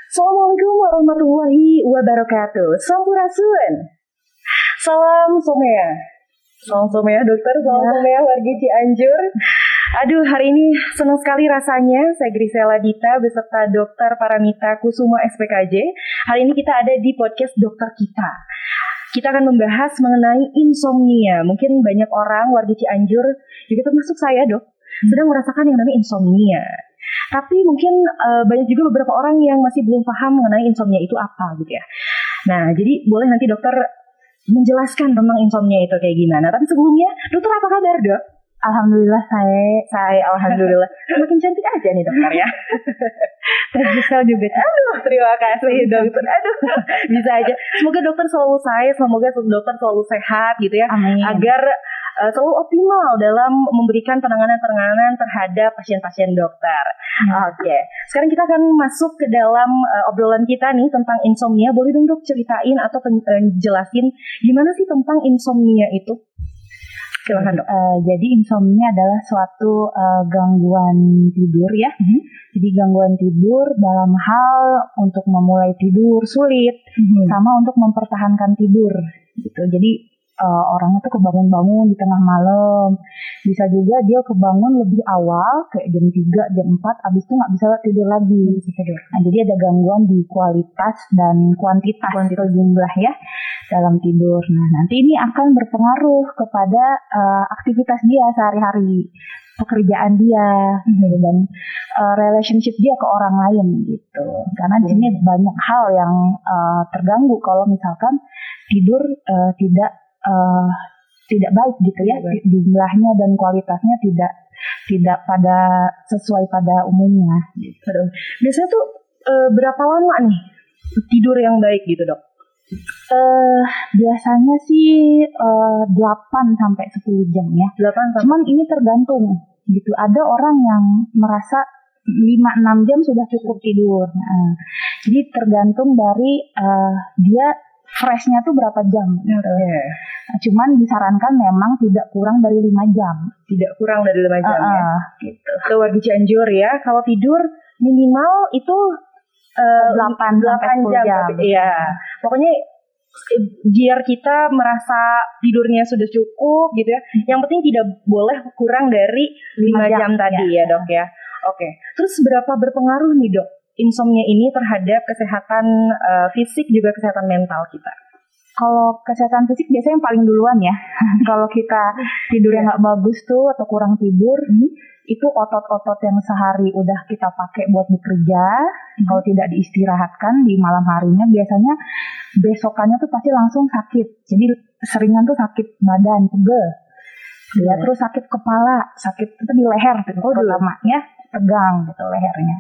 Assalamualaikum warahmatullahi wabarakatuh. Sampurasun. Salam Somea. Salam Somea dokter, salam Somea warga Cianjur. Aduh, hari ini senang sekali rasanya. Saya Grisela Dita beserta Dokter Paramita Kusuma SPKJ. Hari ini kita ada di podcast Dokter Kita. Kita akan membahas mengenai insomnia. Mungkin banyak orang warga Cianjur, juga termasuk saya dok, sedang merasakan yang namanya insomnia. Tapi mungkin banyak juga beberapa orang yang masih belum paham mengenai insomnia itu apa gitu ya. Nah, jadi boleh nanti dokter menjelaskan tentang insomnia itu kayak gimana. Tapi sebelumnya, dokter apa kabar dok? Alhamdulillah saya alhamdulillah. Makin cantik aja nih dokter ya. Gisel juga. Aduh, terima kasih dokter. Aduh, bisa aja. Semoga dokter selalu semoga dokter selalu sehat gitu ya. Amin. Agar selalu optimal dalam memberikan penanganan terhadap pasien-pasien dokter. Oke. Sekarang kita akan masuk ke dalam obrolan kita nih tentang insomnia. Boleh dong dok ceritain atau jelasin gimana sih tentang insomnia itu? Silahkan dok. Jadi insomnia adalah suatu gangguan tidur ya. Jadi gangguan tidur dalam hal untuk memulai tidur sulit, sama untuk mempertahankan tidur gitu. Jadi orangnya tuh kebangun-bangun di tengah malam. Bisa juga dia kebangun lebih awal, kayak jam 3, jam 4, abis itu nggak bisa tidur lagi. Nah, jadi ada gangguan di kualitas dan kuantitas atau jumlah ya dalam tidur. Nah, nanti ini akan berpengaruh kepada aktivitas dia sehari-hari, pekerjaan dia, dan relationship dia ke orang lain gitu. Karena di sini banyak hal yang terganggu kalau misalkan tidur tidak baik gitu ya, jumlahnya dan kualitasnya tidak pada sesuai pada umumnya gitu. Biasanya tuh berapa lama nih tidur yang baik gitu dok? Biasanya sih 8 sampai 10 jam ya. Cuman ini tergantung gitu. Ada orang yang merasa 5-6 jam sudah cukup tidur. Nah, jadi tergantung dari dia freshnya tuh berapa jam gitu. Nah, cuman disarankan memang tidak kurang dari 5 jam. Tidak kurang dari 5 jam ya. Gitu. Keluar di Cianjur ya, kalau tidur minimal itu 8 sampai 10 jam. Iya. Pokoknya biar kita merasa tidurnya sudah cukup gitu ya. Yang penting tidak boleh kurang dari 5 jam tadi ya dok ya. Oke. Terus berapa berpengaruh nih dok insomnia ini terhadap kesehatan fisik juga kesehatan mental kita? Kalau kesehatan fisik biasanya yang paling duluan ya. Kalau kita tidurnya nggak bagus tuh atau kurang tidur, itu otot-otot yang sehari udah kita pakai buat bekerja, kalau tidak diistirahatkan di malam harinya, biasanya besokannya tuh pasti langsung sakit. Jadi seringan tuh sakit badan, pegel. Ya, terus sakit kepala, sakit itu di leher terutama ya, tegang gitu lehernya.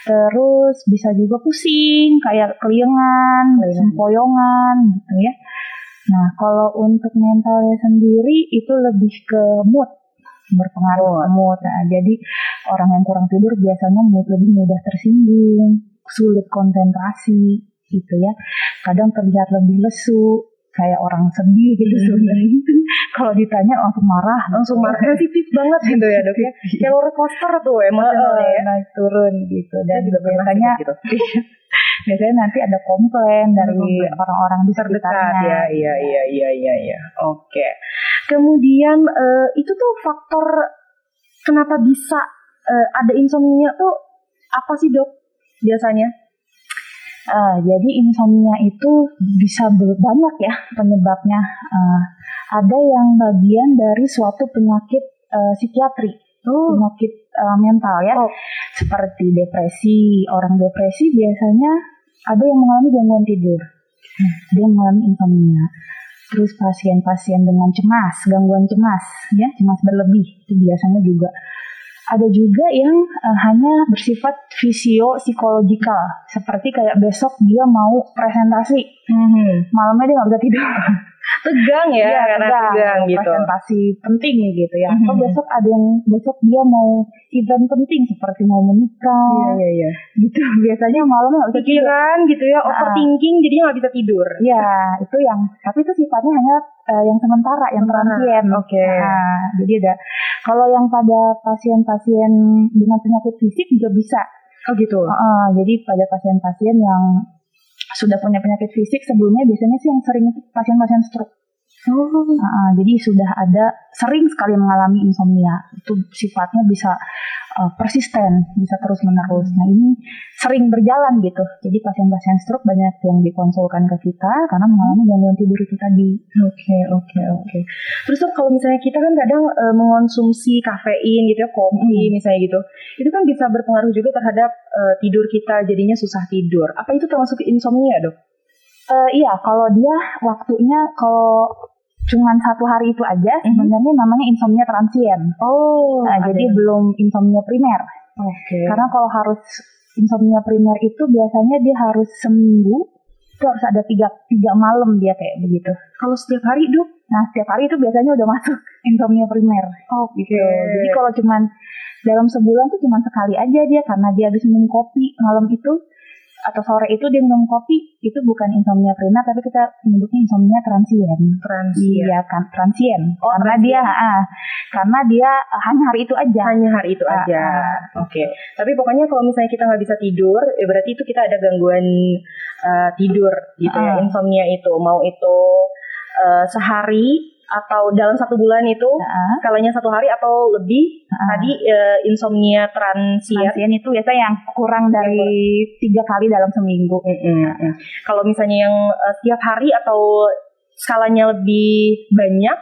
Terus bisa juga pusing, kayak keliengan, sempoyongan gitu ya. Nah, kalau untuk mentalnya sendiri itu lebih ke mood, berpengaruh ke mood. Nah, jadi orang yang kurang tidur biasanya mood lebih mudah tersinggung, sulit konsentrasi gitu ya. Kadang terlihat lebih lesu, kayak orang sedih gitu sebenarnya. Kalau ditanya langsung marah, sensitif banget gitu ya dok ya. Kayak roller coaster tuh emosionalnya ya, naik turun gitu. Dan biasanya gitu. Biasanya nanti ada komplain dari orang-orang di sekitarnya. Iya. Oke. Kemudian itu tuh faktor kenapa bisa ada insomnia tuh apa sih dok biasanya? Jadi insomnia itu bisa banyak ya penyebabnya. Ada yang bagian dari suatu penyakit psikiatri, penyakit mental ya, seperti depresi. Orang depresi biasanya ada yang mengalami gangguan tidur, ada yang mengalami insomnia. Terus pasien-pasien dengan cemas, gangguan cemas, ya cemas berlebih itu biasanya juga. Ada juga yang hanya bersifat fisio-psikologikal, seperti kayak besok dia mau presentasi, malamnya dia nggak bisa tidur. Tegang ya, karena tegang gitu. Presentasi penting gitu ya. Atau besok dia mau event penting seperti mau menikah. Iya. Gitu biasanya malamnya nggak bisa pikiran tidur. Gitu ya, overthinking jadinya nggak bisa tidur. Iya, itu tapi itu sifatnya hanya yang sementara, yang transien. Oke. Jadi kalau yang pada pasien-pasien dengan penyakit fisik juga bisa. Oh gitu. Jadi pada pasien-pasien yang sudah punya penyakit fisik sebelumnya biasanya sih yang sering itu pasien-pasien stroke. Jadi sudah ada sering sekali mengalami insomnia. Itu sifatnya bisa persisten, bisa terus menerus. Nah ini sering berjalan gitu. Jadi pasien-pasien stroke banyak yang dikonsulkan ke kita karena mengalami gangguan tidur itu tadi. Oke. Terus tuh kalau misalnya kita kan kadang mengonsumsi kafein gitu ya, kopi misalnya gitu, itu kan bisa berpengaruh juga terhadap tidur kita, jadinya susah tidur. Apa itu termasuk insomnia, Dok? Iya, kalau dia waktunya kalau cuman 1 hari itu aja, sebenarnya namanya insomnia transien. Jadi belum insomnia primer. Karena kalau harus insomnia primer itu biasanya dia harus seminggu, itu harus ada 3 malam dia kayak begitu. Kalau setiap hari, Dok? Nah, setiap hari itu biasanya udah masuk insomnia primer. Gitu. Jadi kalau cuman dalam sebulan tuh cuman sekali aja dia, karena dia habis minum kopi malam itu, atau sore itu dia minum kopi, itu bukan insomnia primer, tapi kita menyebutnya insomnia transien. Iya kan, transien. Karena dia hanya hari itu aja. Oke. Tapi pokoknya kalau misalnya kita nggak bisa tidur, berarti itu kita ada gangguan tidur gitu ya, insomnia itu. Mau itu sehari atau dalam 1 bulan itu, skalanya 1 hari atau lebih. Tadi insomnia transien itu biasanya yang kurang dari 3 kali dalam seminggu. Kalau misalnya yang setiap hari atau skalanya lebih banyak,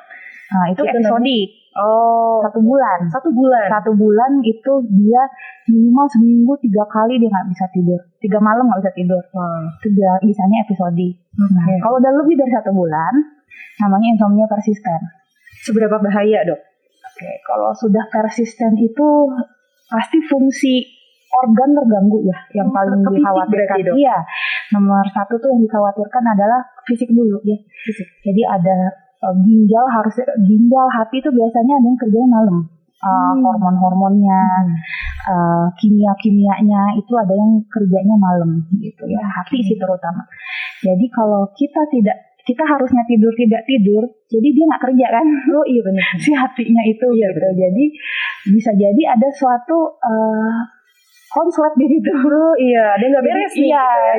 itu episodik. 1 bulan. 1 bulan. 1 bulan itu dia minimal seminggu 3 kali dia nggak bisa tidur. 3 malam nggak bisa tidur. Itu dia bisanya episodik. Kalau udah lebih dari 1 bulan, namanya insomnia persisten. Seberapa bahaya, Dok? Kalau sudah persisten itu pasti fungsi organ terganggu ya, yang paling dikhawatirkan. Iya, nomor 1 tuh yang dikhawatirkan adalah fisik dulu ya. Jadi ada ginjal, hati itu biasanya ada yang kerjanya malam. Hormon-hormonnya, kimia-kimianya itu ada yang kerjanya malam gitu ya. Hati sih terutama. Jadi kalau kita harusnya tidak tidur, jadi dia nggak kerja kan? Iya benar. Si hatinya itu gitu. Jadi bisa jadi ada suatu konslet di situ. Ada nggak beres nih.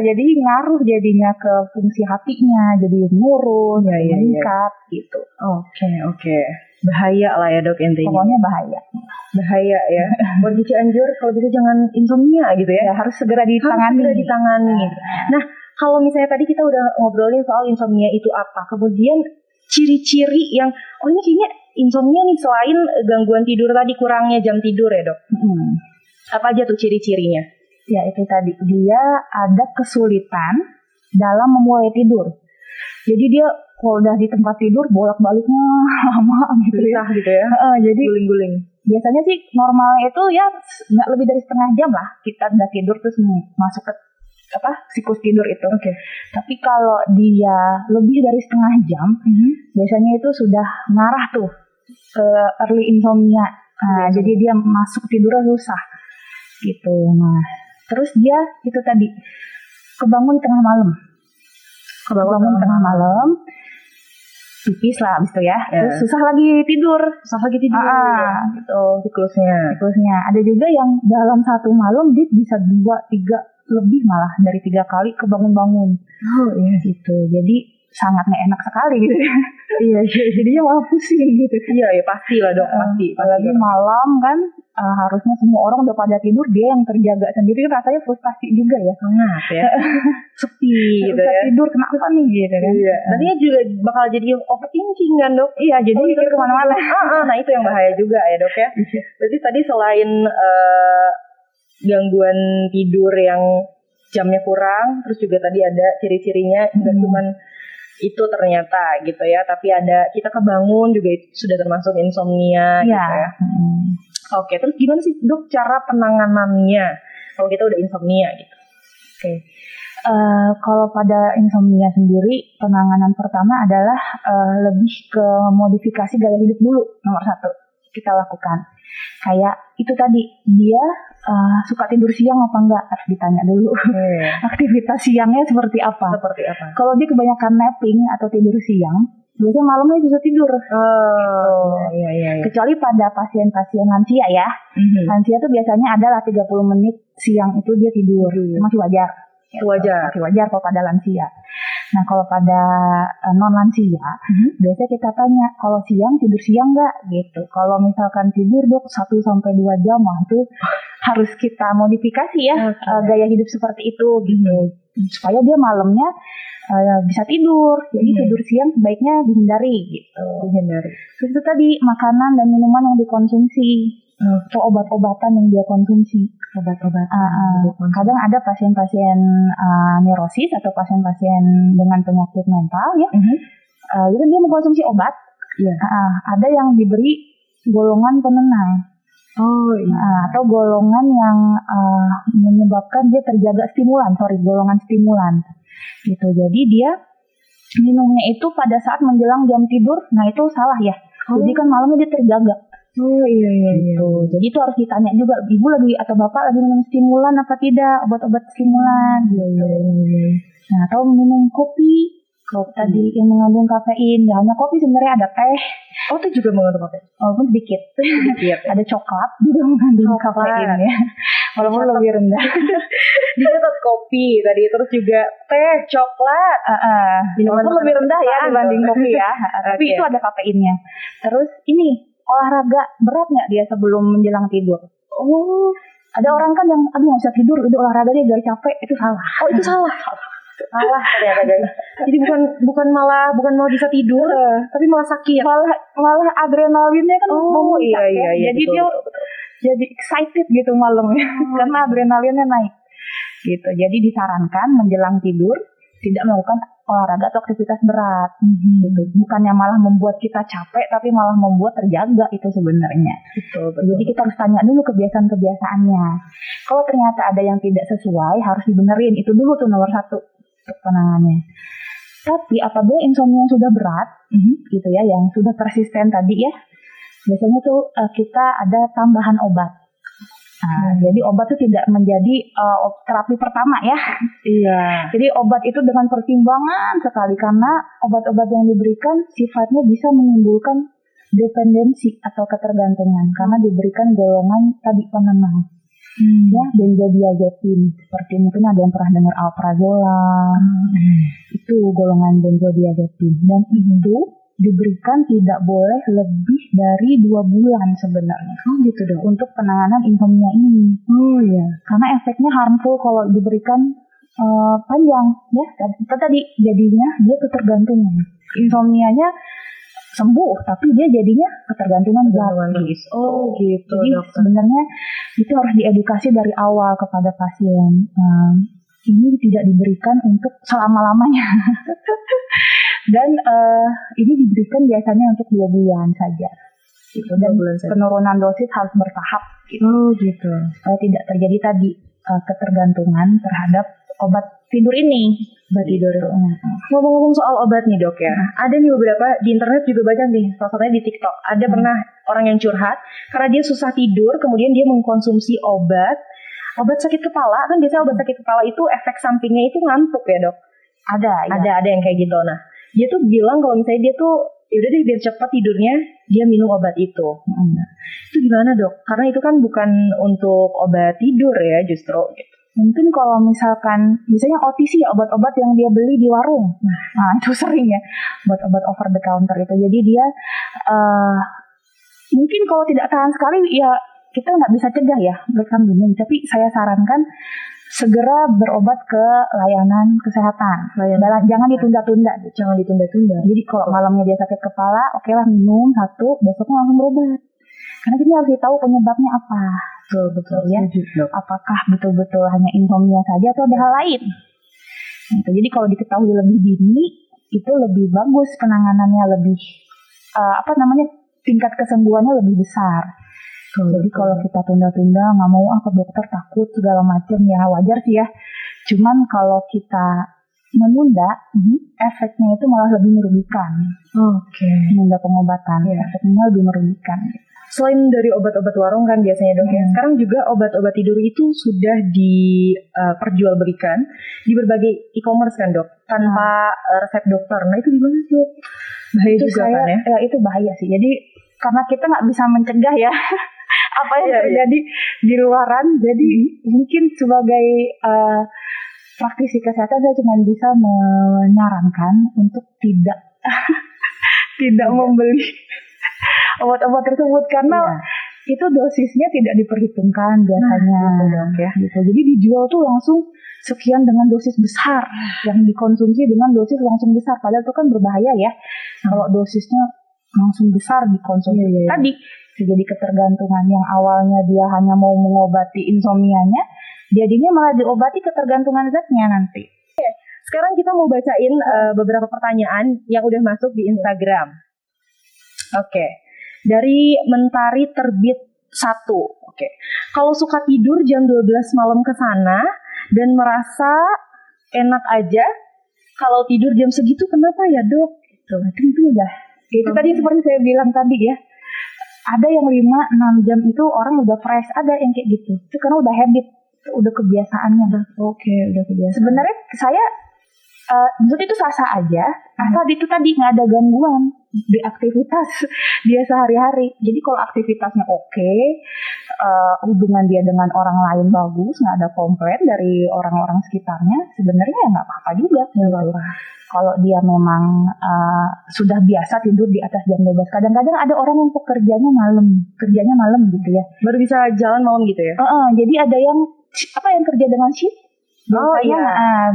Jadi ngaruh jadinya ke fungsi hatinya, jadi nurun, meningkat gitu. Oke. Bahaya lah ya, Dok, intinya. Pokoknya bahaya ya. Buat Cianjur kalau bisa jangan insomnia gitu ya. Harus segera ditangani. Nah, kalau misalnya tadi kita udah ngobrolin soal insomnia itu apa, kemudian ciri-ciri yang ini kayaknya insomnia nih selain gangguan tidur tadi, kurangnya jam tidur ya, Dok. Apa aja tuh ciri-cirinya? Ya itu tadi, dia ada kesulitan dalam memulai tidur. Jadi dia kalau udah di tempat tidur bolak-baliknya lama gitu ya. Jadi guling-guling. Biasanya sih normalnya itu ya nggak lebih dari setengah jam lah kita udah tidur terus masuk ke siklus tidur itu. Tapi kalau dia lebih dari setengah jam, biasanya itu sudah ngarah tuh ke early insomnia. Jadi dia masuk tidurnya susah gitu. Nah, terus dia itu tadi kebangun tengah malam. Tengah malam, pipis lah abis itu ya. Terus susah lagi tidur. Gitu siklusnya. Ada juga yang dalam 1 malam dia bisa 2-3 lebih malah dari 3 kali kebangun-bangun. Gitu. Jadi sangat nggak enak sekali gitu ya. Jadinya malah pusing gitu. Pasti lah, Dok, pasti. Apalagi malam kan harusnya semua orang udah pada tidur, dia yang terjaga sendiri, rasanya frustasi juga ya. Sangat ya. Sepi gitu ya. Tidur kenapa nih gitu kan. Tadinya juga bakal jadi overthinking kan, Dok. Jadi mikir kemana-mana. Nah itu yang bahaya juga ya, Dok ya. Berarti tadi selain gangguan tidur yang jamnya kurang, terus juga tadi ada ciri-cirinya nggak cuman itu ternyata gitu ya, tapi ada kita kebangun juga itu sudah termasuk insomnia gitu ya. Oke, terus gimana sih, Dok, cara penanganannya kalau kita udah insomnia gitu? Kalau pada insomnia sendiri, penanganan pertama adalah lebih ke modifikasi gaya hidup dulu, nomor 1 kita lakukan. Kayak itu tadi, dia suka tidur siang apa enggak, harus ditanya dulu. Aktivitas siangnya seperti apa? Kalau dia kebanyakan napping atau tidur siang, biasanya malamnya susah tidur. Iya. Kecuali pada pasien-pasien lansia ya. Lansia tuh biasanya adalah 30 menit siang itu dia tidur. Masih wajar. Masih wajar kalau pada lansia. Nah kalau pada non lansia, biasanya kita tanya kalau siang tidur siang nggak gitu. Kalau misalkan tidur dok 1-2 jam, wah itu harus kita modifikasi ya gaya hidup seperti itu gitu. Supaya dia malamnya bisa tidur. Jadi tidur siang sebaiknya dihindari gitu. Terus itu tadi makanan dan minuman yang dikonsumsi. Atau obat-obatan yang dia konsumsi. Kadang ada pasien-pasien neurosis atau pasien-pasien dengan penyakit mental ya. Itu dia mengkonsumsi obat. Ada yang diberi golongan penenang. Atau golongan yang menyebabkan dia terjaga golongan stimulan. Gitu. Jadi dia minumnya itu pada saat menjelang jam tidur. Nah itu salah ya. Jadi kan malamnya dia terjaga. Gitu. Jadi itu harus ditanya juga, ibu lagi atau bapak lagi minum stimulan apa tidak, obat-obat stimulan. Nah, atau minum kopi tadi yang mengandung kafein. Ya hanya kopi, sebenarnya ada teh. Itu juga mengandung kafein. Walaupun sedikit. Ada coklat juga mengandung kafein ya. Walaupun lebih rendah. Dicatat kopi tadi, terus juga teh, coklat. Minuman lebih rendah ya dibanding kopi ya. Tapi itu ada kafeinnya. Terus ini olahraga berat nggak dia sebelum menjelang tidur? Ada orang kan yang nggak usah tidur, udah olahraga dia biar capek, itu salah. Itu salah. Salah ternyata guys. Jadi bukan malah bisa tidur, tapi malah sakit. Malah adrenalinnya kan memuncak ya. Jadi betul, dia jadi excited gitu malamnya karena adrenalinnya naik. Gitu. Jadi disarankan menjelang tidur tidak melakukan olahraga atau aktivitas berat. Gitu. Bukannya malah membuat kita capek, tapi malah membuat terjaga itu sebenarnya. Betul. Jadi kita harus tanya dulu kebiasaan-kebiasaannya. Kalau ternyata ada yang tidak sesuai, harus dibenerin. Itu dulu tuh nomor 1 untuk penanganannya. Tapi apabila insomnia sudah berat, gitu ya, yang sudah persisten tadi ya, biasanya tuh kita ada tambahan obat. Jadi obat itu tidak menjadi terapi pertama ya. Jadi obat itu dengan pertimbangan sekali karena obat-obat yang diberikan sifatnya bisa menimbulkan dependensi atau ketergantungan karena diberikan golongan tadi penenang. Ya, benzodiazepin seperti mungkin ada yang pernah dengar alprazolam. Itu golongan benzodiazepin dan itu diberikan tidak boleh lebih dari 2 bulan sebenarnya. Gitu dong. Untuk penanganan insomnia ini. Karena efeknya harmful kalau diberikan panjang ya. Tadi jadinya dia ketergantungan. Insomnianya sembuh tapi dia jadinya ketergantungan gratis. Gitu. Jadi sebenarnya itu harus diedukasi dari awal kepada pasien. Ini tidak diberikan untuk selama-lamanya. Dan ini diberikan biasanya untuk 2 bulan saja. Gitu. Dan penurunan dosis harus bertahap. Gitu. Supaya tidak terjadi tadi ketergantungan terhadap obat tidur ini. Ngomong-ngomong soal obat nih dok ya, ada nih beberapa di internet juga banyak nih, salah satunya di TikTok. Ada pernah orang yang curhat karena dia susah tidur, kemudian dia mengkonsumsi obat sakit kepala. Kan biasanya obat sakit kepala itu efek sampingnya itu ngantuk ya dok. Ada yang kayak gitu. Nah, dia tuh bilang kalau misalnya dia tuh yaudah deh biar cepat tidurnya dia minum obat itu. Itu gimana dok? Karena itu kan bukan untuk obat tidur ya justru gitu. Mungkin kalau misalkan misalnya OTC ya, obat-obat yang dia beli di warung. Nah itu sering ya, obat-obat over the counter itu. Jadi dia mungkin kalau tidak tahan sekali ya kita nggak bisa cegah ya mereka minum. Tapi saya sarankan segera berobat ke layanan kesehatan. Jangan ditunda-tunda. Jadi kalau malamnya dia sakit kepala, oke lah minum 1, besoknya langsung berobat. Karena kita harus tahu penyebabnya apa. Betul ya. Apakah betul-betul hanya insomnia saja atau ada hal lain? Gitu. Jadi kalau diketahui lebih dini, itu lebih bagus penanganannya, lebih tingkat kesembuhannya lebih besar. Jadi kalau kita tunda-tunda, nggak mau ke dokter takut segala macam ya wajar sih ya. Cuman kalau kita menunda, efeknya itu malah lebih merugikan. Menunda pengobatan, efeknya lebih merugikan. Selain dari obat-obat warung kan biasanya dok ya, sekarang juga obat-obat tidur itu sudah diperjualbelikan di berbagai e-commerce kan dok, tanpa resep dokter. Nah itu gimana dok? Bahaya Itu juga kan ya. itu bahaya sih. Jadi karena kita nggak bisa mencegah ya apa yang terjadi di luaran. Jadi mungkin sebagai praktisi kesehatan saya cuma bisa menyarankan untuk tidak membeli obat-obat tersebut karena itu dosisnya tidak diperhitungkan biasanya. Gitu. Jadi dijual tuh langsung sekian dengan dosis besar, yang dikonsumsi dengan dosis langsung besar, padahal itu kan berbahaya ya. Kalau dosisnya langsung besar dikonsumsi tadi terjadi ketergantungan. Yang awalnya dia hanya mau mengobati insomnianya, jadinya malah diobati ketergantungan zatnya nanti. Sekarang kita mau bacain beberapa pertanyaan yang udah masuk di Instagram. Dari Mentari Terbit 1. Kalau suka tidur jam 12 malam ke sana dan merasa enak aja, kalau tidur jam segitu kenapa ya, Dok? Itu udah. Itu tadi seperti saya bilang tadi ya. Ada yang 5-6 jam itu orang udah fresh, ada yang kayak gitu. Itu karena udah habit, udah kebiasaannya. Udah kebiasaan. Sebenarnya saya maksudnya itu sah-sah aja, asal itu tadi nggak ada gangguan di aktivitas dia sehari-hari. Jadi kalau aktivitasnya hubungan dia dengan orang lain bagus, nggak ada komplain dari orang-orang sekitarnya, sebenarnya ya nggak apa-apa juga. Kalau dia memang sudah biasa tidur di atas jam 12, kadang-kadang ada orang yang kerjanya malam gitu ya, baru bisa jalan malam gitu ya. Jadi ada yang kerja dengan shift.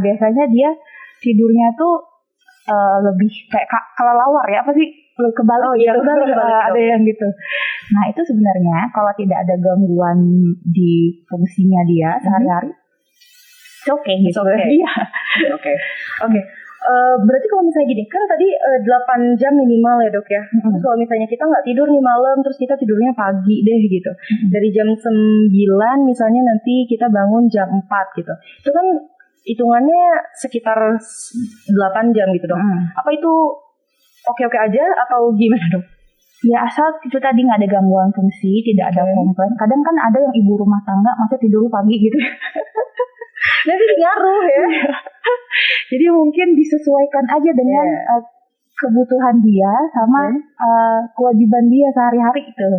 Biasanya dia tidurnya tuh lebih kayak kelelawar ya, kebalik gitu. Ada yang gitu. Nah itu sebenarnya kalau tidak ada gangguan di fungsinya dia sehari-hari, gitu. Berarti kalau misalnya gini, kan tadi 8 jam minimal ya, Dok ya. Terus kalau misalnya kita nggak tidur nih malam, terus kita tidurnya pagi deh gitu. Dari jam 9 misalnya nanti kita bangun jam 4 gitu. Itu kan hitungannya sekitar 8 jam gitu, Dok. Apa itu oke-oke aja atau gimana, Dok? Ya asal itu tadi nggak ada gangguan fungsi, tidak ada komplain. Kadang kan ada yang ibu rumah tangga masa tidur pagi gitu. Jadi ngaruh ya. Jadi mungkin disesuaikan aja dengan kebutuhan dia sama kewajiban dia sehari-hari itu.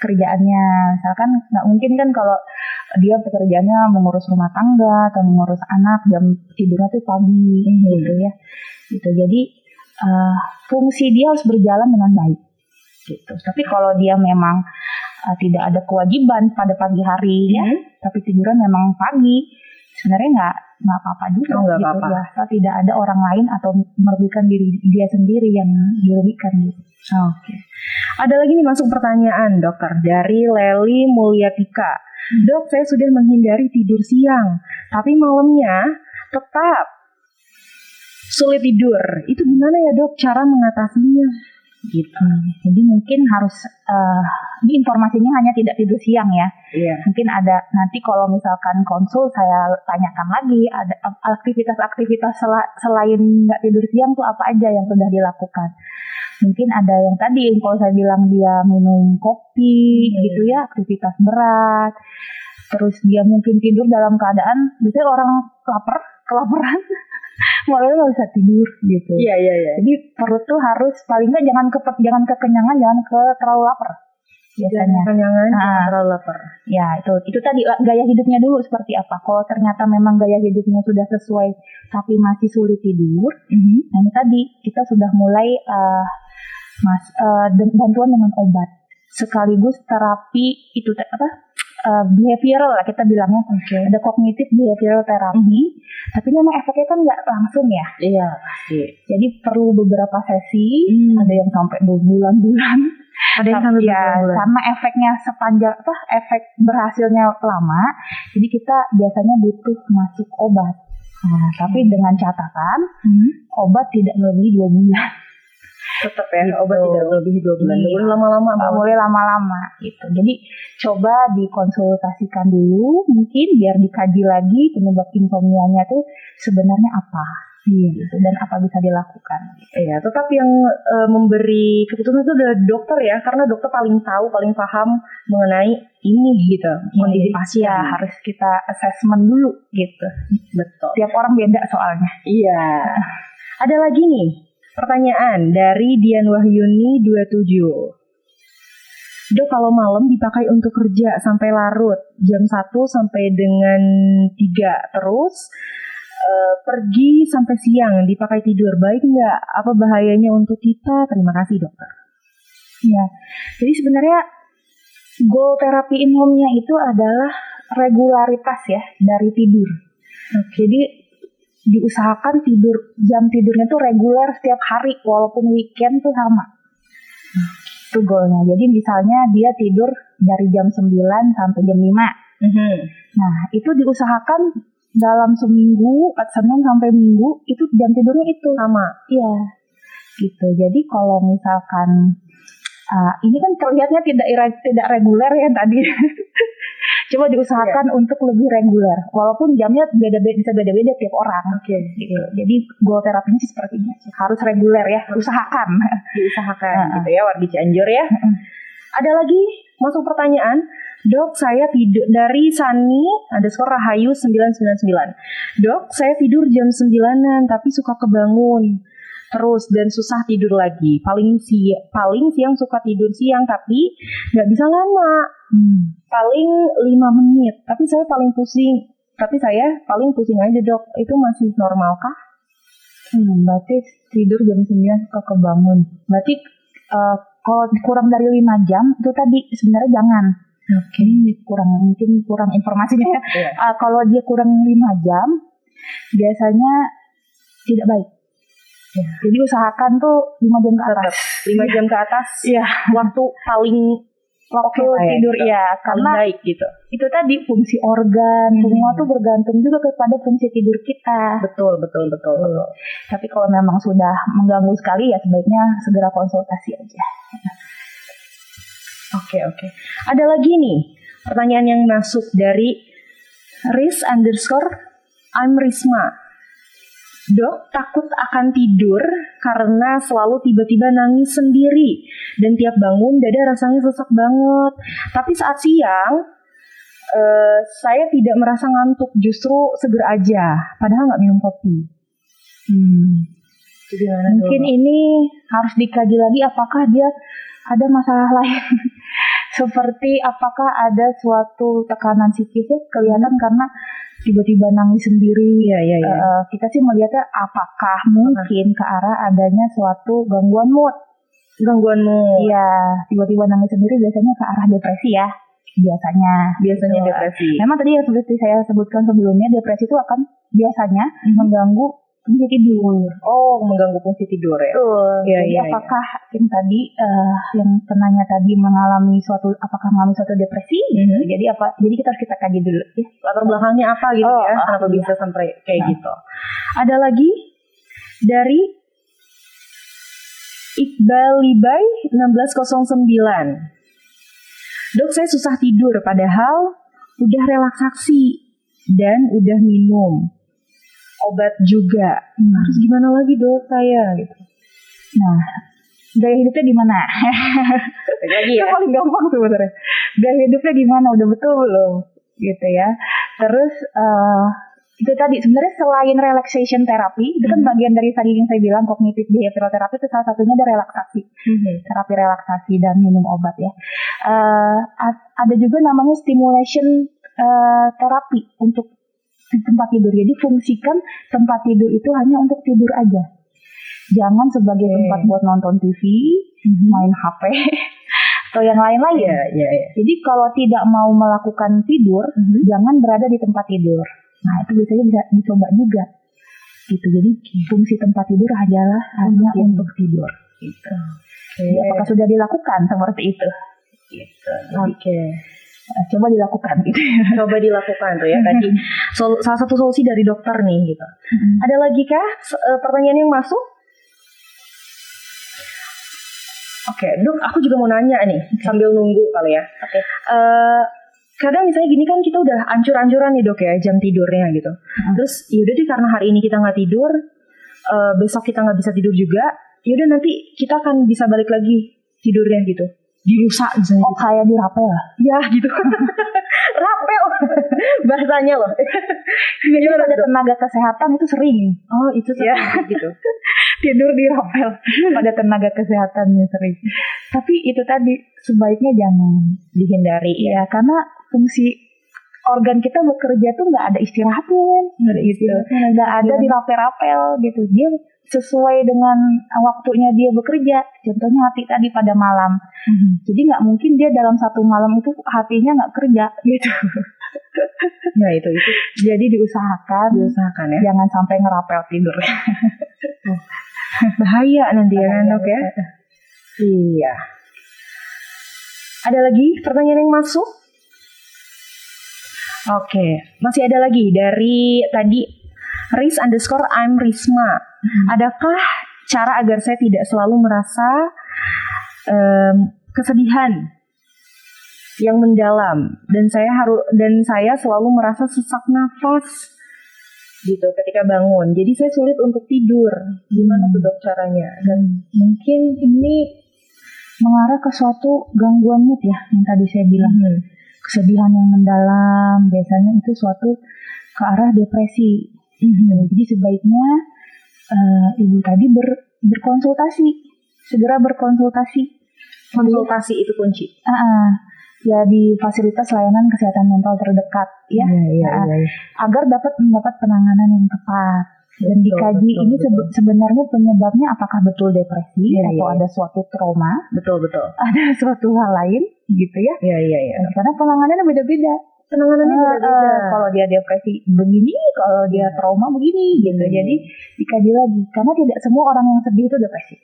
Kerjaannya, misalkan nggak mungkin kan kalau dia pekerjaannya mengurus rumah tangga atau mengurus anak, jam tidurnya tuh pagi gitu ya. Gitu. Jadi fungsi dia harus berjalan dengan baik. Gitu. Tapi kalau dia memang tidak ada kewajiban pada pagi hari ya, tapi tiduran memang pagi, sebenarnya nggak apa-apa juga gitu ya. Asal tidak ada orang lain atau merugikan diri dia sendiri yang dirugikan gitu. Ada lagi nih masuk pertanyaan, Dokter, dari Leli Mulyatika. Dok, saya sudah menghindari tidur siang, tapi malamnya tetap sulit tidur. Itu gimana ya, Dok, cara mengatasinya? Gitu. Jadi mungkin harus ini informasinya hanya tidak tidur siang ya. Mungkin ada nanti kalau misalkan konsul saya tanyakan lagi ada aktivitas-aktivitas selain nggak tidur siang tuh apa aja yang sudah dilakukan. Mungkin ada yang tadi kalau saya bilang dia minum kopi gitu ya, aktivitas berat. Terus dia mungkin tidur dalam keadaan biasanya orang kelaparan. Malah nggak bisa tidur gitu. Jadi perut tuh harus paling nggak jangan kekenyangan, jangan terlalu lapar. Biasanya. Jangan terlalu lapar. Ya itu tadi gaya hidupnya dulu seperti apa. Kalau ternyata memang gaya hidupnya sudah sesuai tapi masih sulit tidur, nah ini tadi kita sudah mulai bantuan dengan obat sekaligus terapi itu behavioral lah kita bilangnya. Ada kognitif behavioral terapi, tapi memang efeknya kan nggak langsung ya. Jadi perlu beberapa sesi, ada yang sampai berbulan-bulan. Ada yang sampai berbulan-bulan. Karena efeknya sepanjang efek berhasilnya lama, jadi kita biasanya butuh masuk obat. Tapi dengan catatan obat tidak lebih 2 bulan. Tetap ya, obat tidak lebih 2 bulan. Boleh lama-lama. Boleh lama-lama gitu. Jadi coba dikonsultasikan dulu, mungkin biar dikaji lagi penyebab insomnianya tuh sebenarnya apa. Gitu, dan apa bisa dilakukan. Tetap yang memberi keputusan itu adalah dokter ya, karena dokter paling tahu, paling paham mengenai ini gitu, kondisi pasien. Harus kita assessment dulu gitu. Betul. Tiap orang beda soalnya. Ada lagi nih. Pertanyaan dari Dian Wahyuni 27. Dok, kalau malam dipakai untuk kerja sampai larut, jam 1 sampai dengan 3, terus pergi sampai siang dipakai tidur, baik nggak? Apa bahayanya untuk kita? Terima kasih dokter. Ya, jadi sebenarnya goal terapi insomnia itu adalah regularitas ya dari tidur. Jadi diusahakan jam tidurnya tuh reguler setiap hari, walaupun weekend tuh sama. Itu goalnya. Jadi misalnya dia tidur dari jam 9 sampai jam 5. Nah, itu diusahakan dalam seminggu, Senin sampai Minggu, itu jam tidurnya itu sama. Iya. Gitu. Jadi kalau misalkan ini kan terlihatnya tidak reguler ya tadi. Coba diusahakan untuk lebih reguler. Walaupun jamnya bisa beda-beda tiap orang. Gitu. Jadi goal terapinya sih seperti ini. Harus reguler ya. Usahakan. Diusahakan gitu ya wargi Cianjur ya. Ada lagi masuk pertanyaan. Dok, saya tidur dari Sani_Rahayu 999. Dok, saya tidur jam 9-an tapi suka kebangun terus dan susah tidur lagi. Paling siang suka tidur siang tapi nggak bisa lama. Paling 5 menit. Tapi saya paling pusing aja dok. Itu masih normal kah? Berarti tidur jam 9 suka kebangun. Berarti kalau kurang dari 5 jam itu tadi sebenarnya jangan. Mungkin kurang informasinya ya. Kalau dia kurang 5 jam biasanya tidak baik. Jadi usahakan tuh 5 jam ke atas. 5 jam ke atas. Iya. Waktu tidur gitu. Ya, karena baik gitu. Itu tadi fungsi organ semua tuh bergantung juga kepada fungsi tidur kita. Betul. Tapi kalau memang sudah mengganggu sekali ya sebaiknya segera konsultasi aja. Oke. Ada lagi nih pertanyaan yang masuk dari Riz_I'm Risma. Dok, takut akan tidur karena selalu tiba-tiba nangis sendiri dan tiap bangun dada rasanya sesak banget. Tapi saat siang saya tidak merasa ngantuk, justru seger aja, padahal nggak minum kopi. Mungkin ini harus dikaji lagi apakah dia ada masalah lain. Seperti apakah ada suatu tekanan psikisnya kelihatan karena tiba-tiba nangis sendiri. Kita sih melihatnya apakah mungkin ke arah adanya suatu gangguan mood. Iya, tiba-tiba nangis sendiri biasanya ke arah depresi ya. Biasanya depresi. Memang tadi yang seperti saya sebutkan sebelumnya, depresi itu akan biasanya mengganggu fungsi tidur. Mengganggu fungsi tidur ya. Jadi apakah yang tadi yang penanya tadi mengalami suatu depresi? Jadi kita kaji dulu ya. Latar belakangnya apa gitu ya? Kenapa bisa sampai kayak gitu? Ada lagi dari Iqbal Libai 1609. Dok, saya susah tidur padahal udah relaksasi dan udah minum obat juga. Harus gimana lagi dok saya gitu. Nah, gaya hidupnya gimana? Lagi ya. Itu paling gampang sebenarnya. Gaya hidupnya gimana? Udah betul belum? Gitu ya. Terus itu tadi sebenarnya selain relaxation therapy, itu kan bagian dari tadi yang saya bilang cognitive behavioral therapy itu salah satunya ada relaksasi. Terapi relaksasi dan minum obat ya. Ada juga namanya stimulation terapi untuk di tempat tidur. Jadi fungsikan tempat tidur itu hanya untuk tidur aja. Jangan sebagai tempat buat nonton TV, main HP atau yang lain-lain. Jadi kalau tidak mau melakukan tidur, jangan berada di tempat tidur. Nah, itu biasanya bisa dicoba juga. Gitu. Jadi fungsi tempat tidur adalah hanya untuk tidur. Gitu. Jadi, apakah sudah dilakukan seperti itu? Gitu. Coba dilakukan gitu. Coba dilakukan tuh ya tadi. Salah satu solusi dari dokter nih gitu. Ada lagi kah pertanyaan yang masuk? Oke, dok, aku juga mau nanya nih sambil nunggu kali ya. Kadang misalnya gini kan kita udah ancur-ancuran nih dok ya jam tidurnya gitu. Terus yaudah deh karena hari ini kita nggak tidur, besok kita nggak bisa tidur juga. Yaudah nanti kita akan bisa balik lagi tidurnya gitu. Dirusak misalnya. Kayak dirapel. Ya gitu. Rapel bahasanya loh. Jadi ada tenaga kesehatan itu sering. Itu sering gitu. tidur di rapel pada tenaga kesehatannya sering. Tapi itu tadi sebaiknya jangan Dihindari ya. ya, karena fungsi organ kita bekerja tuh nggak ada istirahatnya kan, nggak ada istirahatnya, nggak ada di rapel-rapel gitu. Dia sesuai dengan waktunya dia bekerja. Contohnya hati tadi pada malam, jadi nggak mungkin dia dalam satu malam itu hatinya nggak kerja gitu. Nah itu Jadi diusahakan ya. jangan sampai ngerapel tidur. Bahaya nanti ya kan dok ya. Iya. Ada lagi pertanyaan yang masuk? Oke, masih ada lagi dari tadi Riz_I'm Risma. Adakah cara agar saya tidak selalu merasa kesedihan yang mendalam dan saya selalu merasa sesak nafas gitu ketika bangun. Jadi saya sulit untuk tidur. Gimana tuh dok caranya? Dan mungkin ini mengarah ke suatu gangguan mood ya, yang tadi saya bilang. Kesedihan yang mendalam biasanya itu suatu ke arah depresi. Jadi sebaiknya ibu tadi berkonsultasi, segera berkonsultasi. Konsultasi itu kunci. Ya di fasilitas layanan kesehatan mental terdekat ya, agar dapat mendapat penanganan yang tepat. Dan dikaji ini sebenarnya penyebabnya apakah betul depresi atau ada suatu trauma, betul ada suatu hal lain gitu ya. Karena penanganannya beda-beda. Kalau dia depresi begini, kalau dia trauma begini gitu. Jadi dikaji lagi, karena tidak semua orang yang sedih itu depresi.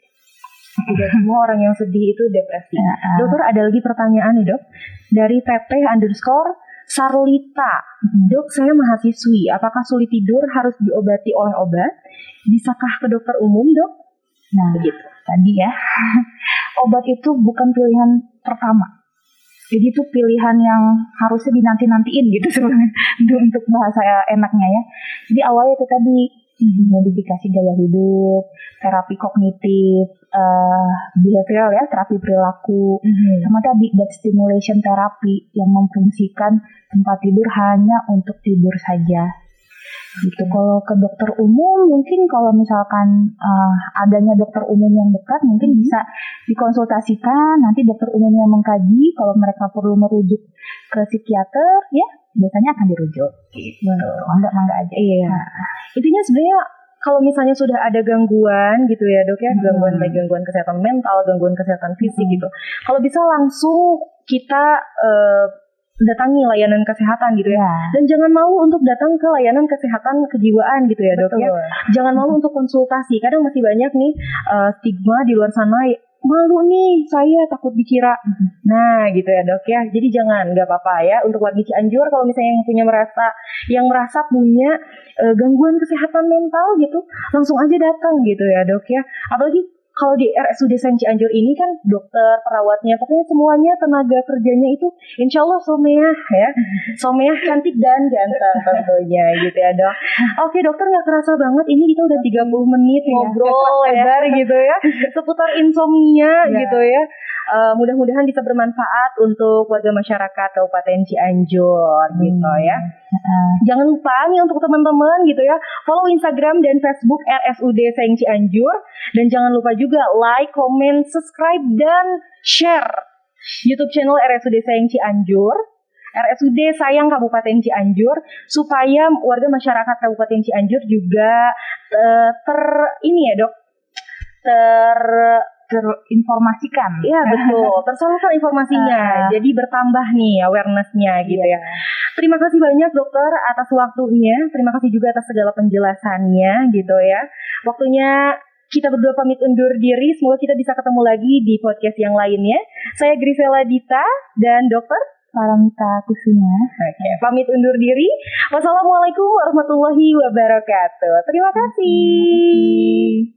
Tidak semua orang yang sedih itu depresi. Dokter, ada lagi pertanyaan nih dok dari pp_Sarlita. Dok, saya mahasiswi. Apakah sulit tidur harus diobati oleh obat? Bisakah ke dokter umum dok? Nah, begitu tadi ya. Obat itu bukan pilihan pertama. Jadi itu pilihan yang harusnya dinanti-nantiin gitu sebenarnya untuk bahasa enaknya ya. Jadi awalnya itu tadi modifikasi gaya hidup, terapi kognitif, behavioral ya, terapi perilaku, sama tadi bed stimulation terapi yang memfungsikan tempat tidur hanya untuk tidur saja. Gitu. Kalau ke dokter umum mungkin kalau misalkan adanya dokter umum yang dekat mungkin bisa dikonsultasikan, nanti dokter umumnya mengkaji, kalau mereka perlu merujuk ke psikiater ya biasanya akan dirujuk gitu. Mangga aja. Iya. Intinya sebenarnya kalau misalnya sudah ada gangguan gitu ya dok ya, gangguan baik gangguan kesehatan mental, gangguan kesehatan fisik gitu, kalau bisa langsung kita datangi layanan kesehatan gitu ya. Dan jangan malu untuk datang ke layanan kesehatan kejiwaan gitu ya dok ya. Jangan malu untuk konsultasi. Kadang masih banyak nih stigma di luar sana, malu nih saya takut dikira. Nah gitu ya dok ya. Jadi jangan, nggak apa-apa ya untuk warga Cianjur kalau misalnya yang merasa punya gangguan kesehatan mental gitu, langsung aja datang gitu ya dok ya. Apalagi kalau di RSUD Seng Cianjur ini kan dokter, perawatnya, pokoknya semuanya tenaga kerjanya itu insya Allah someah ya. Someah cantik dan ganteng tentunya gitu ya dok. Oke dokter, gak kerasa banget ini kita udah 30 menit ngobrol lebar gitu ya seputar insomnia gitu ya. Mudah-mudahan bisa bermanfaat untuk warga masyarakat Kabupaten Cianjur gitu ya. Jangan lupa nih untuk teman-teman gitu ya, follow Instagram dan Facebook RSUD Seng Cianjur, dan jangan lupa juga like, comment, subscribe dan share YouTube channel RSUD Sayang Cianjur, RSUD Sayang Kabupaten Cianjur, supaya warga masyarakat Kabupaten Cianjur juga terinformasikan. Iya betul, tersalurkan informasinya. Jadi bertambah nih awareness-nya gitu ya. Terima kasih banyak dokter atas waktunya. Terima kasih juga atas segala penjelasannya gitu ya. Waktunya kita berdua pamit undur diri. Semoga kita bisa ketemu lagi di podcast yang lainnya. Saya Grisela Dita dan dokter Paramita Kusuma. Pamit undur diri. Wassalamualaikum warahmatullahi wabarakatuh. Terima kasih.